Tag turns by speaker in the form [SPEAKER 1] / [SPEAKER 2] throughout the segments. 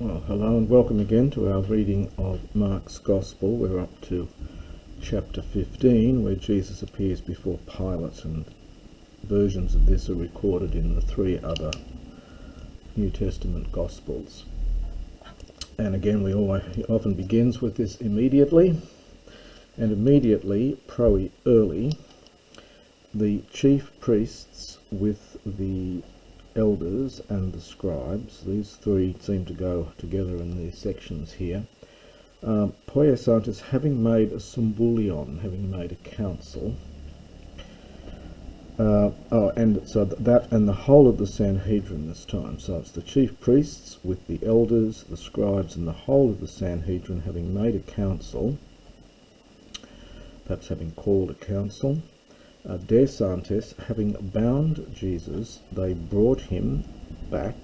[SPEAKER 1] Well, hello and welcome again to our reading of Mark's Gospel. We're up to chapter 15, where Jesus appears before Pilate, and versions of this are recorded in the three other New Testament Gospels. And again, he often begins with this immediately, and immediately, early, the chief priests with the elders and the scribes, these three seem to go together in these sections here, poiesantes, having made a symbulion, having made a council, and so that and the whole of the Sanhedrin this time. So it's the chief priests with the elders, the scribes, and the whole of the Sanhedrin having made a council, perhaps having called a council. Desantes, having bound Jesus, they brought him back.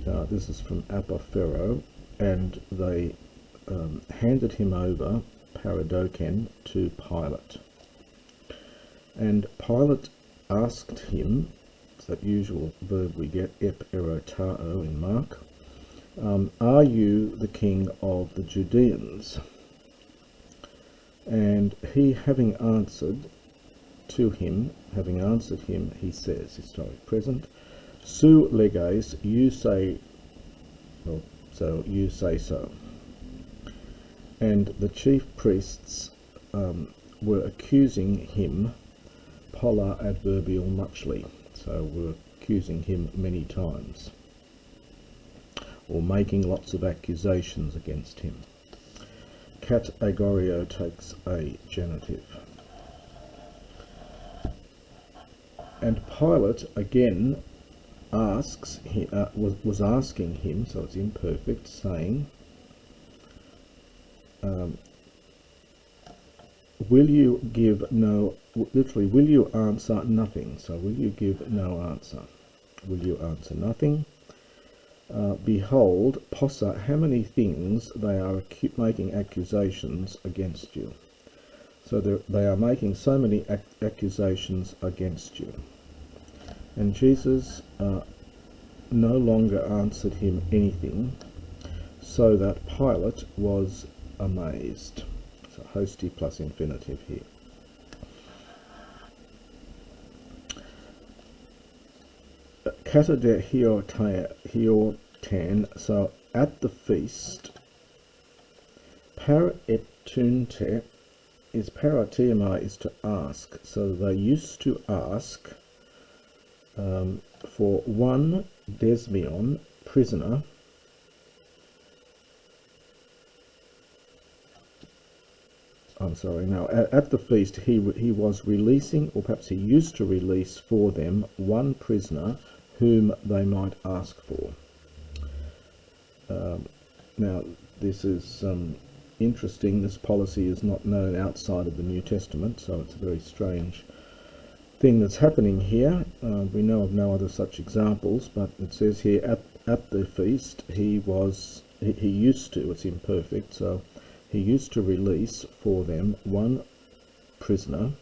[SPEAKER 1] This is from Apophero, and they handed him over, paradoken, to Pilate. And Pilate asked him, it's that usual verb we get, ep erotao in Mark, are you the king of the Judeans? And he, having answered him, he says, historic present, su leges, you say, well, so you say so. And the chief priests were accusing him, polla adverbial muchly, so were accusing him many times, or making lots of accusations against him. Kat agorio takes a genitive. And Pilate again asks, was asking him, so it's imperfect, saying, will you give no, literally, will you answer nothing? So will you give no answer? Will you answer nothing? Behold, possa, how many things they are making accusations against you. So they are making so many accusations against you. And Jesus no longer answered him anything, so that Pilate was amazed. So hosty plus infinitive here. Kata de hioten, so at the feast, para etunte is paratema, is to ask. So they used to ask for one desmion, prisoner, at the feast he was releasing, or perhaps he used to release for them one prisoner whom they might ask for. Now this is interesting. This policy is not known outside of the New Testament, so it's a very strange thing that's happening here. We know of no other such examples, but it says here at the feast he used to, it's imperfect, so he used to release for them one prisoner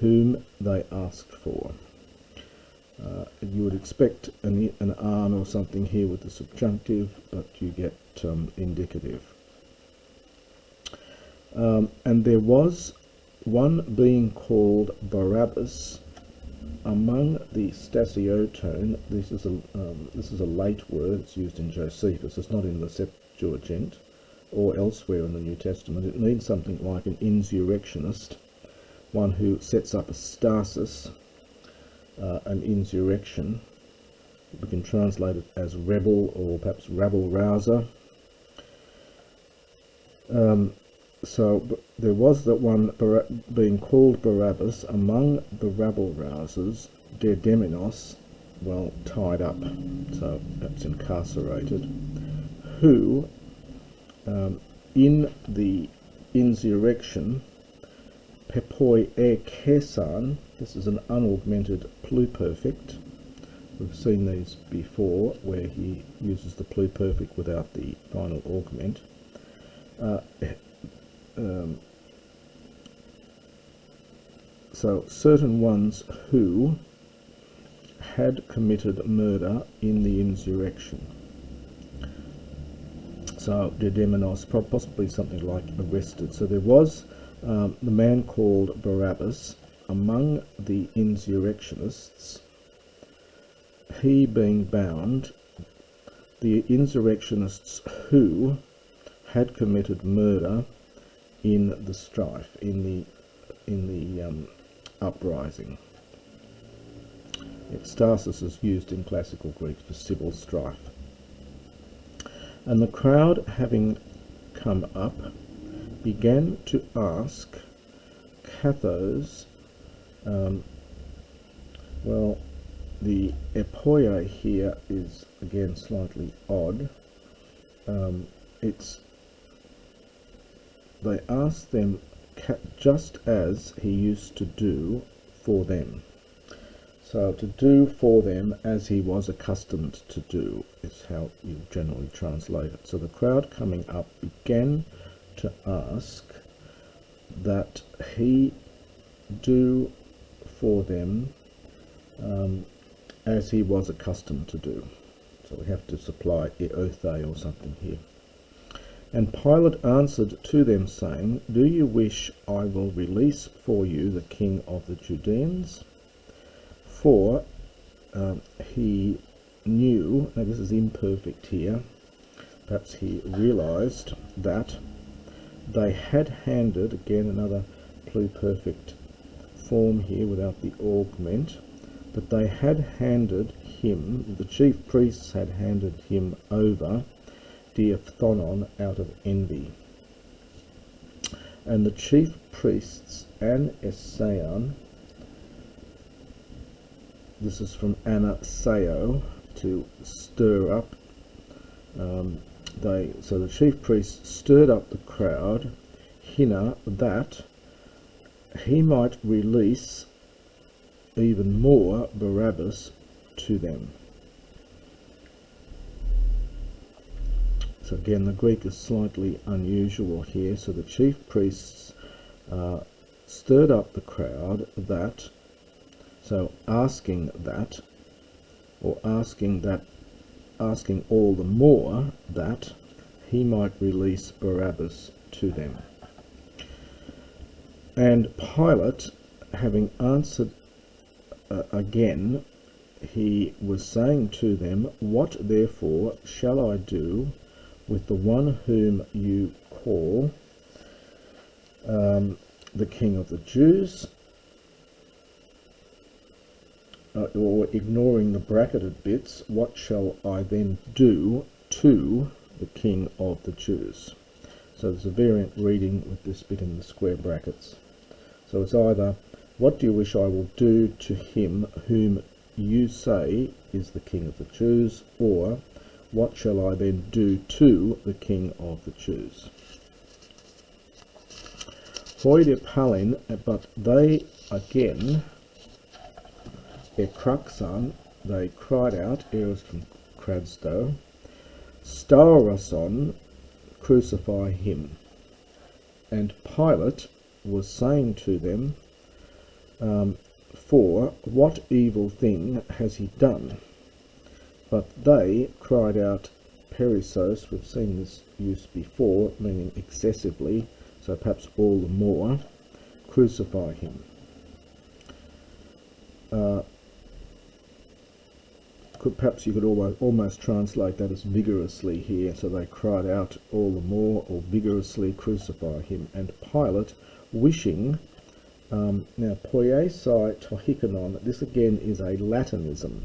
[SPEAKER 1] whom they asked for. You would expect an an or something here with the subjunctive, but you get indicative. And there was one being called Barabbas among the Stasiotone. This is a late word. It's used in Josephus. It's not in the Septuagint or elsewhere in the New Testament. It means something like an insurrectionist, one who sets up a stasis, an insurrection. We can translate it as rebel, or perhaps rabble-rouser. So there was that one being called Barabbas among the rabble-rousers, dedeminos, well, tied up, so that's incarcerated, who, in the insurrection, pepoi e kesan, this is an unaugmented pluperfect. We've seen these before, where he uses the pluperfect without the final augment. So certain ones who had committed murder in the insurrection. So didemonos, possibly something like arrested. So there was the man called Barabbas among the insurrectionists. He being bound, the insurrectionists who had committed murder in the strife, in the uprising. Stasis is used in classical Greek for civil strife. And the crowd, having come up, began to ask kathos. Well, the epoia here is again slightly odd. They asked them just as he used to do for them. So to do for them as he was accustomed to do is how you generally translate it. So the crowd coming up began to ask that he do for them as he was accustomed to do. So we have to supply eothe or something here. And Pilate answered to them, saying, Do you wish I will release for you the king of the Judeans? For he knew, now this is imperfect here, perhaps he realized that they had handed, again another pluperfect form here without the augment, but they had handed him, the chief priests had handed him over diaphthonon out of envy. And the chief priests and Essaion, this is from anaseo, to stir up. So the chief priests stirred up the crowd, hina, that he might release even more Barabbas to them. So again, the Greek is slightly unusual here. So the chief priests stirred up the crowd that, so asking that, or asking all the more that he might release Barabbas to them. And Pilate, having answered again, he was saying to them, What therefore shall I do with the one whom you call the King of the Jews? Or ignoring the bracketed bits, what shall I then do to the King of the Jews? So there's a variant reading with this bit in the square brackets. So it's either, what do you wish I will do to him whom you say is the King of the Jews, or what shall I then do to the King of the Jews? Hoide palin, but they again, ekruxan, they cried out, eros from kradsto, staurason, crucify him. And Pilate was saying to them, for what evil thing has he done? But they cried out, perisos, we've seen this use before, meaning excessively, so perhaps all the more, crucify him. Perhaps you could almost translate that as vigorously here, so they cried out all the more, or vigorously crucify him. And Pilate, wishing, now poiesai tohikonon, this again is a Latinism.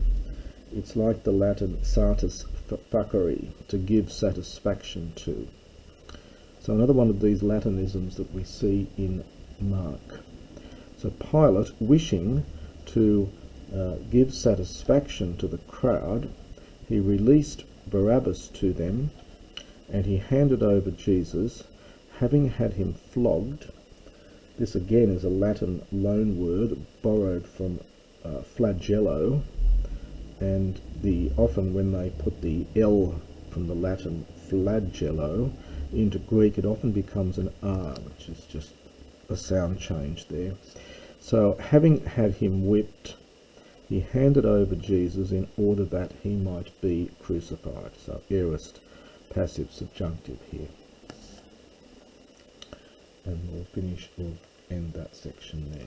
[SPEAKER 1] It's like the Latin satis facere, to give satisfaction to. So another one of these Latinisms that we see in Mark. So Pilate, wishing to give satisfaction to the crowd, he released Barabbas to them, and he handed over Jesus, having had him flogged. This again is a Latin loan word borrowed from flagello, and often when they put the L from the Latin flagello into Greek, it often becomes an R, which is just a sound change there. So having had him whipped, he handed over Jesus in order that he might be crucified. So aorist passive subjunctive here. And we'll end that section there.